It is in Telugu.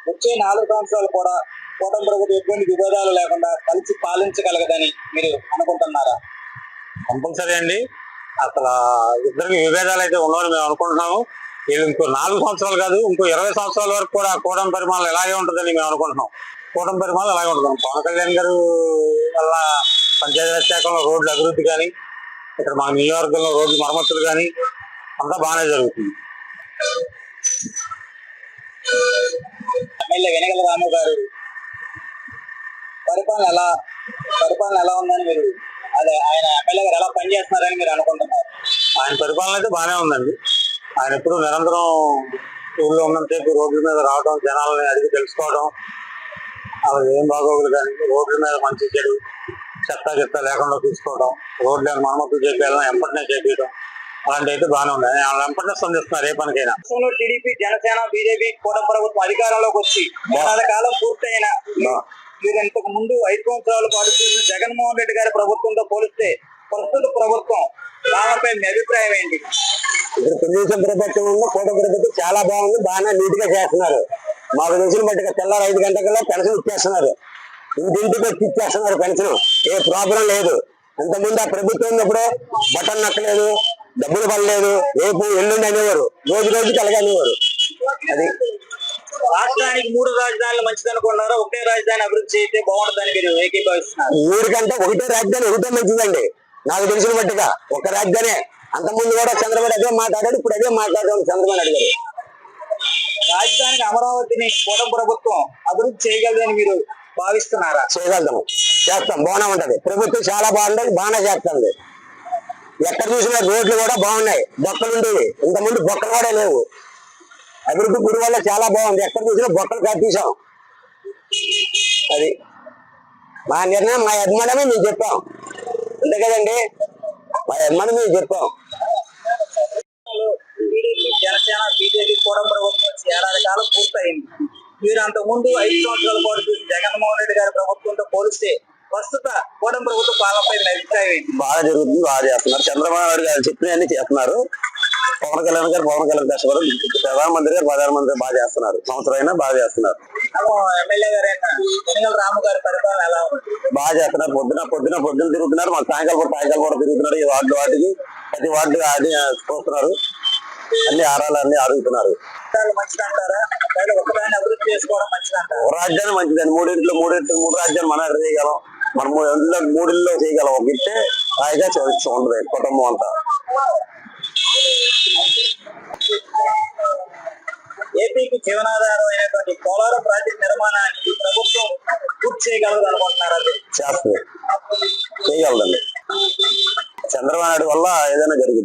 వచ్చే 4 సంవత్సరాలు కూడా కూటమి ప్రభుత్వం ఎటువంటి విభేదాలు లేకుండా కలిసి పాలించగలగదని మీరు అనుకుంటున్నారా? కంపల్సరీ అండి. అసలు ఇద్దరికి విభేదాలు అయితే ఉండవని మేము అనుకుంటున్నాము. వీళ్ళు ఇంకో 4 సంవత్సరాలు కాదు, ఇంకో 20 సంవత్సరాల వరకు కూడా కూటమి పరిమాణం ఇలాగే ఉంటుందని మేము అనుకుంటున్నాం. కూటమి పరిమాణం ఇలాగే ఉంటుంది. పవన్ కళ్యాణ్ గారు వల్ల పంచాయతీరాజ్ శాఖలో రోడ్ల అభివృద్ధి కానీ, ఇక్కడ మా నియోజకవర్గంలో రోడ్లు మరమ్మతులు కానీ అంతా బాగానే జరుగుతుంది. ఎమ్మెల్యే వెనగల రాము గారు పరిపాలన ఎలా ఉందని మీరు ఆయన ఎమ్మెల్యే గారు ఎలా పనిచేస్తున్నారని మీరు అనుకుంటున్నారు? ఆయన పరిపాలన అయితే బాగానే ఉందండి. ఆయన ఎప్పుడు నిరంతరం ఊళ్ళో ఉన్నంతసేపు రోడ్ల మీద రావడం, జనాలని అడిగి తెలుసుకోవడం, అవి ఏం బాగోగులు కానీ రోడ్ల మీద మంచి చెడు చెత్త లేకుండా చూసుకోవడం, రోడ్లు మరమ్మతులు చేయాలని ఎంపటినే చేపించడం అలాంటి అయితే బాగానే ఉన్నాయి. వాళ్ళు ఎంపటినే స్పందిస్తున్నారు ఏ పనికైనా. టీడీపీ, జనసేన, బీజేపీ కూటమి ప్రభుత్వం అధికారంలోకి వచ్చి ఏడాది కాలం పూర్తయిన మీరు ఇంతకు ముందు 5 సంవత్సరాల పాటు చూసిన జగన్మోహన్ రెడ్డి గారి ప్రభుత్వంతో పోలిస్తే ప్రస్తుత ప్రభుత్వం దానిపై మీ అభిప్రాయం ఏంటి? ఇప్పుడు తెలుగుదేశం ప్రభుత్వంలో కూటమి ప్రభుత్వం చాలా బాగుంది, బాగానే నీట్ గా చేస్తున్నారు. మాకు తెలిసిన బట్టి తెల్లారు 5 గంటల పెన్షన్ ఇచ్చేస్తున్నారు, ఇంటింటికి వచ్చి ఇచ్చేస్తున్నారు పెన్షన్. ఏ ప్రాబ్లం లేదు. ఇంతకుముందు ఆ ప్రభుత్వం ఉన్నప్పుడు బటన్ నక్కలేదు, డబ్బులు పడలేదు, రేపు ఎల్లుండి అనేవారు, రోజుకి అలాగే అనేవారు. అది రాష్ట్రానికి 3 రాజధానులు మంచిదనుకున్నారా? ఒకటే రాజధాని అభివృద్ధి చేస్తే బాగుంటుందని మీరు ఏకీభవిస్తున్నారు? 3 కంటే ఒకటే రాజధాని ఒకటే మంచిదండి నాకు తెలిసిన బట్టిగా. ఒక రాజధాని. అంతకుముందు కూడా చంద్రబాబు అదే మాట్లాడాడు, ఇప్పుడు అదే మాట్లాడాడు చంద్రబాబు నాయుడు గారు. రాజధానికి అమరావతిని కూటమి ప్రభుత్వం అభివృద్ధి చేయగలదని మీరు భావిస్తున్నారా? చేయగలుగుతాము, చేస్తాం, బాగానే ఉంటది. ప్రభుత్వం చాలా బాగుంటుంది, బాగానే చేస్తుంది. ఎక్కడ చూసినా రోడ్లు కూడా బాగున్నాయి, బొక్కలు ఉండేవి, ఇంతకుముందు బొక్కలు కూడా లేవు. అభివృద్ధి గుడి వల్ల చాలా బాగుంది. ఎక్కడ చూసినా బొక్కలు కట్టించాం. అది మా నిర్ణయం, మా యజమానమే మేము చెప్పాం, అంతే కదండి. మా యజమాని మేము చెప్పాం. టీడీపీ, జనసేన, బీజేపీ కూటమి ప్రభుత్వం వచ్చి ఏడాది కాలం పూర్తయింది. మీరు అంతకుముందు 5 సంవత్సరాల పాటు చూసి జగన్మోహన్ రెడ్డి గారి ప్రభుత్వంతో పోలిస్తే ప్రస్తుత కూటమి ప్రభుత్వ పాలనపై మీ అభిప్రాయం ఏంటి? బాగా జరుగుతుంది, బాగా చేస్తున్నారు. చంద్రబాబు నాయుడు గారు చెప్పినవన్నీ చేస్తున్నారు. పవన్ కళ్యాణ్ గారు కష్టపడి, ప్రధానమంత్రి గారు బాగా చేస్తున్నారు. సంవత్సరం అయినా బాగా చేస్తున్నారు. ఎమ్మెల్యే గారైన వెనగల రాము గారి పరిపాలన ఎలా ఉంది? బాగా చేస్తున్నారు. పొద్దున తిరుగుతున్నారు. మాకు సాయంకాలం కూడా తిరుగుతున్నారు. ఈ వాటికి ప్రతి వార్డు అది చూస్తున్నారు. అన్ని ఆరాలన్నీ అడుగుతున్నారు. మంచిదంటారా? ఒకదాన్ని అభివృద్ధి చేసుకోవడం మంచిదంటారా? ఒక రాజ్యాన్ని మంచిదండి. 3 రాజ్యాలు మనం ఎక్కడ చేయగలం? మనం 3 చేయగలం. ఒక ఇస్తే హాయిగా ఉండదు కుటుంబం అంతా. ఏపీకి జీవనాధారం అయినటువంటి పోలవరం ప్రాజెక్టు నిర్మాణాన్ని ప్రభుత్వం పూర్తి చేయగలదు అనుకుంటున్నారా? చేస్తుంది, చేయగలదండి. చంద్రబాబు నాయుడు వల్ల ఏదైనా జరిగింది.